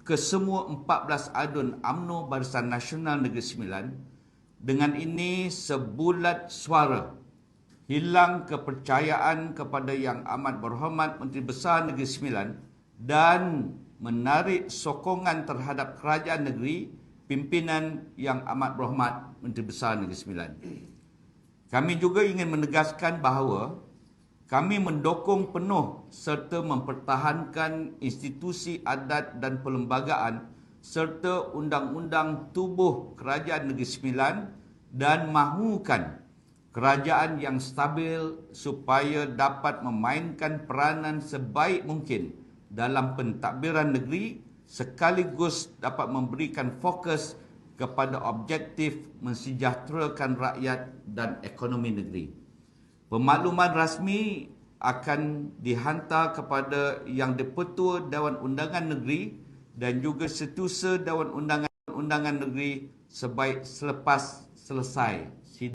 ke semua 14 adun UMNO Barisan Nasional Negeri Sembilan. Dengan ini sebulat suara hilang kepercayaan kepada Yang Amat Berhormat Menteri Besar Negeri Sembilan dan menarik sokongan terhadap kerajaan negeri pimpinan Yang Amat Berhormat Menteri Besar Negeri Sembilan. Kami juga ingin menegaskan bahawa kami mendukung penuh serta mempertahankan institusi adat dan perlembagaan serta undang-undang tubuh Kerajaan Negeri Sembilan dan mahukan kerajaan yang stabil supaya dapat memainkan peranan sebaik mungkin dalam pentadbiran negeri sekaligus dapat memberikan fokus kepada objektif mensejahterakan rakyat dan ekonomi negeri. Pemakluman rasmi akan dihantar kepada Yang di-Pertua Dewan Undangan Negeri dan juga Setiausaha Dewan Undangan Negeri selepas selesai